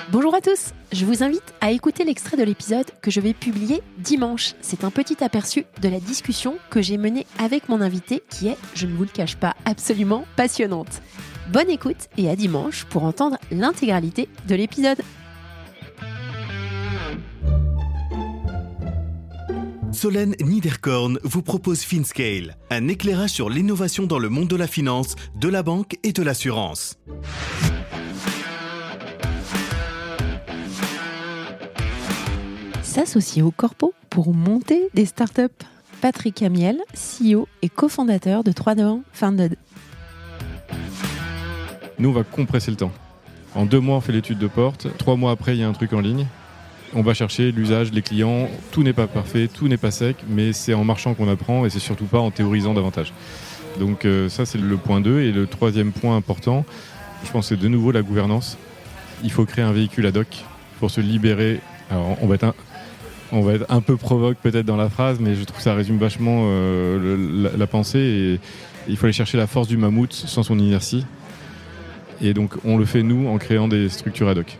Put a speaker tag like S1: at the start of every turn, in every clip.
S1: Bonjour à tous, je vous invite à écouter l'extrait de l'épisode que je vais publier dimanche. C'est un petit aperçu de la discussion que j'ai menée avec mon invité qui est, je ne vous le cache pas, absolument passionnante. Bonne écoute et à dimanche pour entendre l'intégralité de l'épisode.
S2: Solène Niederkorn vous propose FinScale, un éclairage sur l'innovation dans le monde de la finance, de la banque et de l'assurance.
S1: S'associer au corpo pour monter des startups. Patrick Amiel, CEO et cofondateur de 3-2-1 Funded.
S3: Nous, on va compresser le temps. En 2 mois, on fait l'étude de porte. 3 mois après, il y a un truc en ligne. On va chercher l'usage, les clients. Tout n'est pas parfait, tout n'est pas sec, mais c'est en marchant qu'on apprend et c'est surtout pas en théorisant davantage. Donc ça, c'est le point 2. Et le troisième point important, je pense, c'est de nouveau la gouvernance. Il faut créer un véhicule ad hoc pour se libérer. Alors, on va être un peu provoque peut-être dans la phrase, mais je trouve que ça résume vachement la pensée. Et il faut aller chercher la force du mammouth sans son inertie. Et donc, on le fait, nous, en créant des structures ad hoc.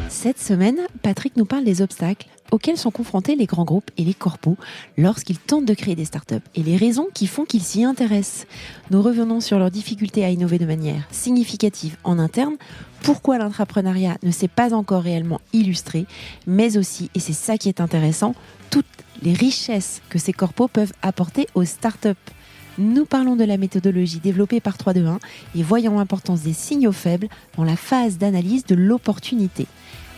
S1: Cette semaine, Patrick nous parle des obstacles auxquels sont confrontés les grands groupes et les corpos lorsqu'ils tentent de créer des startups et les raisons qui font qu'ils s'y intéressent. Nous revenons sur leurs difficultés à innover de manière significative en interne, pourquoi l'entrepreneuriat ne s'est pas encore réellement illustré, mais aussi, et c'est ça qui est intéressant, toutes les richesses que ces corpos peuvent apporter aux startups. Nous parlons de la méthodologie développée par 3-2-1 et voyons l'importance des signaux faibles dans la phase d'analyse de l'opportunité.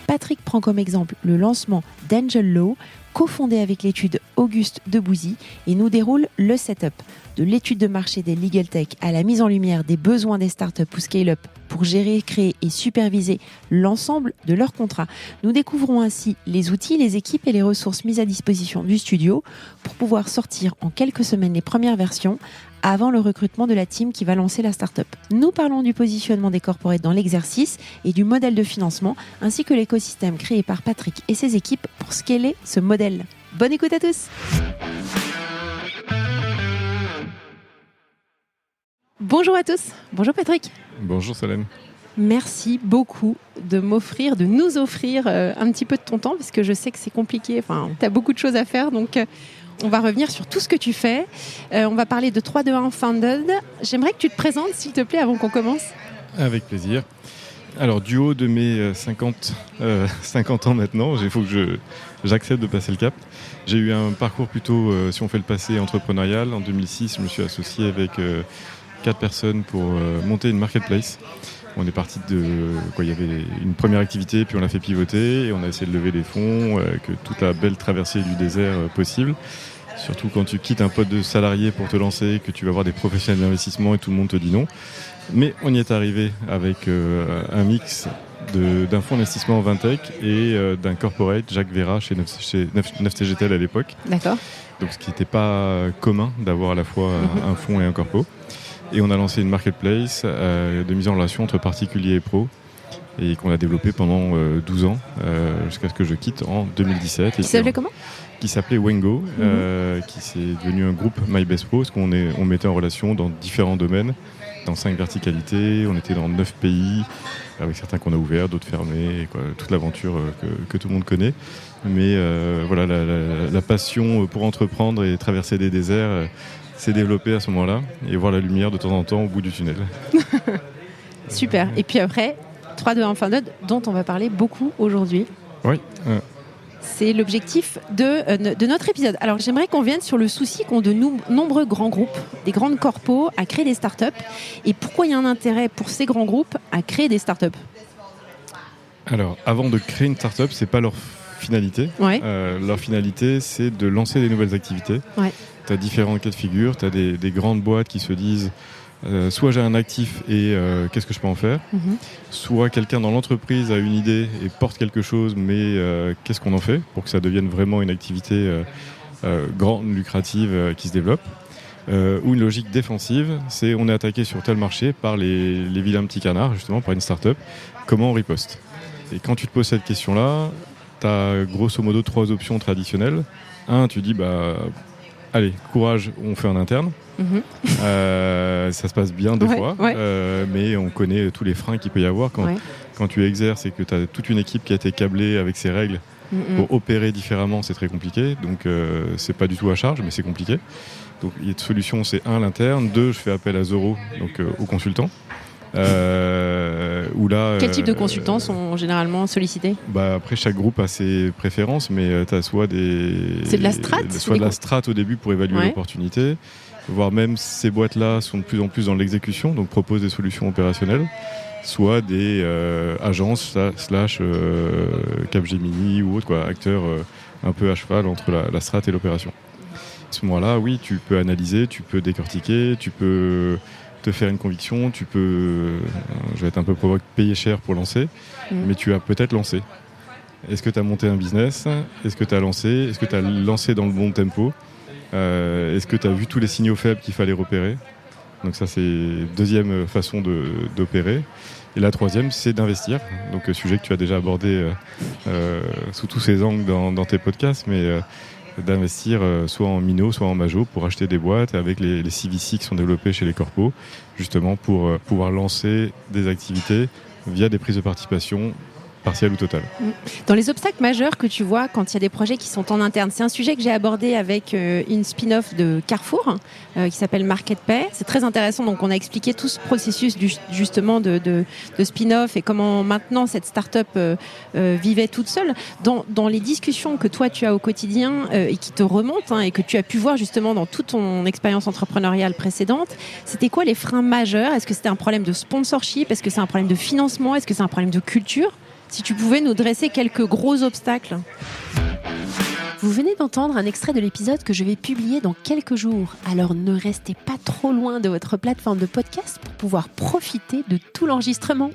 S1: Patrick prend comme exemple le lancement d'Angel Law, cofondé avec l'étude Auguste Debouzy, et nous déroule le setup de l'étude de marché des Legal Tech à la mise en lumière des besoins des startups ou scale-up pour gérer, créer et superviser l'ensemble de leurs contrats. Nous découvrons ainsi les outils, les équipes et les ressources mises à disposition du studio pour pouvoir sortir en quelques semaines les premières versions avant le recrutement de la team qui va lancer la startup. Nous parlons du positionnement des corporates dans l'exercice et du modèle de financement, ainsi que l'écosystème créé par Patrick et ses équipes pour scaler ce modèle. Bonne écoute à tous! Bonjour à tous, bonjour Patrick.
S3: Bonjour Solène.
S1: Merci beaucoup de nous offrir un petit peu de ton temps, parce que je sais que c'est compliqué, tu as beaucoup de choses à faire, donc on va revenir sur tout ce que tu fais. On va parler de 3-2-1 Funded. J'aimerais que tu te présentes, s'il te plaît, avant qu'on commence.
S3: Avec plaisir. Alors, du haut de mes 50 ans maintenant, il faut que j'accepte de passer le cap. J'ai eu un parcours plutôt, si on fait le passé, entrepreneurial. En 2006, je me suis associé avec 4 personnes pour monter une marketplace. On est parti il y avait une première activité, puis on l'a fait pivoter, et on a essayé de lever des fonds, que toute la belle traversée du désert possible. Surtout quand tu quittes un poste de salarié pour te lancer, que tu vas voir des professionnels d'investissement et tout le monde te dit non. Mais on y est arrivé avec un mix d'un fonds d'investissement en Vintech et d'un corporate, Jacques Vera, chez 9CGTL à l'époque.
S1: D'accord.
S3: Donc ce qui n'était pas commun d'avoir à la fois un fonds et un corpo. Et on a lancé une marketplace de mise en relation entre particuliers et pros, et qu'on a développé pendant 12 ans, jusqu'à ce que je quitte en 2017.
S1: Qui s'appelait comment ?
S3: Qui s'appelait Wengo, qui s'est devenu un groupe MyBestPro, parce qu'on mettait en relation dans différents domaines, dans 5 verticalités, on était dans 9 pays, avec certains qu'on a ouverts, d'autres fermés, et toute l'aventure que tout le monde connaît. Mais la passion pour entreprendre et traverser des déserts s'est développée à ce moment-là, et voir la lumière de temps en temps au bout du tunnel.
S1: Super. Et puis après, 3-2-1 Funded, dont on va parler beaucoup aujourd'hui.
S3: Oui.
S1: C'est l'objectif de notre épisode. Alors, j'aimerais qu'on vienne sur le souci qu'ont de nombreux grands groupes, des grandes corpos, à créer des startups. Et pourquoi il y a un intérêt pour ces grands groupes à créer des startups ?
S3: Alors, avant de créer une startup, c'est pas leur finalité.
S1: Ouais.
S3: Leur finalité, c'est de lancer des nouvelles activités.
S1: Ouais.
S3: Tu as différents cas de figure. Tu as des grandes boîtes qui se disent soit j'ai un actif et qu'est-ce que je peux en faire, soit quelqu'un dans l'entreprise a une idée et porte quelque chose, mais qu'est-ce qu'on en fait pour que ça devienne vraiment une activité grande, lucrative, qui se développe, ou une logique défensive, c'est on est attaqué sur tel marché par les vilains petits canards, justement par une start-up, comment on riposte. Et quand tu te poses cette question-là, tu as grosso modo 3 options traditionnelles. Un, tu dis allez, courage, on fait en interne. Ça se passe bien des fois, mais on connaît tous les freins qu'il peut y avoir quand tu exerces et que tu as toute une équipe qui a été câblée avec ses règles pour opérer différemment, c'est très compliqué. Donc c'est pas du tout à charge, mais c'est compliqué. Donc il y a une solution, c'est 1, l'interne, 2, je fais appel à Zoro, donc aux consultants.
S1: Quel type de consultants sont généralement sollicités ?
S3: Après, chaque groupe a ses préférences, mais tu as soit
S1: C'est de la strat,
S3: soit de la strat au début pour évaluer l'opportunité, voire même ces boîtes-là sont de plus en plus dans l'exécution, donc proposent des solutions opérationnelles, soit des agences / Capgemini ou autres, acteurs un peu à cheval entre la strat et l'opération. À ce moment-là, oui, tu peux analyser, tu peux décortiquer, tu peux te faire une conviction, tu peux, je vais être un peu provoque, payer cher pour lancer, mais tu as peut-être lancé. Est-ce que tu as monté un business ? Est-ce que tu as lancé ? Est-ce que tu as lancé dans le bon tempo ? Est-ce que tu as vu tous les signaux faibles qu'il fallait repérer ? Donc ça, c'est deuxième façon d'opérer. Et la troisième, c'est d'investir. Donc sujet que tu as déjà abordé sous tous ces angles dans tes podcasts, mais d'investir soit en minot, soit en majo pour acheter des boîtes avec les CVC qui sont développés chez les corpos, justement pour pouvoir lancer des activités via des prises de participation partielle ou totale.
S1: Dans les obstacles majeurs que tu vois quand il y a des projets qui sont en interne, c'est un sujet que j'ai abordé avec une spin-off de Carrefour qui s'appelle MarketPay. C'est très intéressant, donc on a expliqué tout ce processus justement de spin-off et comment maintenant cette start-up vivait toute seule. Dans les discussions que toi tu as au quotidien et qui te remontent et que tu as pu voir justement dans toute ton expérience entrepreneuriale précédente, c'était quoi les freins majeurs ? Est-ce que c'était un problème de sponsorship ? Est-ce que c'est un problème de financement ? Est-ce que c'est un problème de culture ? Si tu pouvais nous dresser quelques gros obstacles. Vous venez d'entendre un extrait de l'épisode que je vais publier dans quelques jours. Alors ne restez pas trop loin de votre plateforme de podcast pour pouvoir profiter de tout l'enregistrement.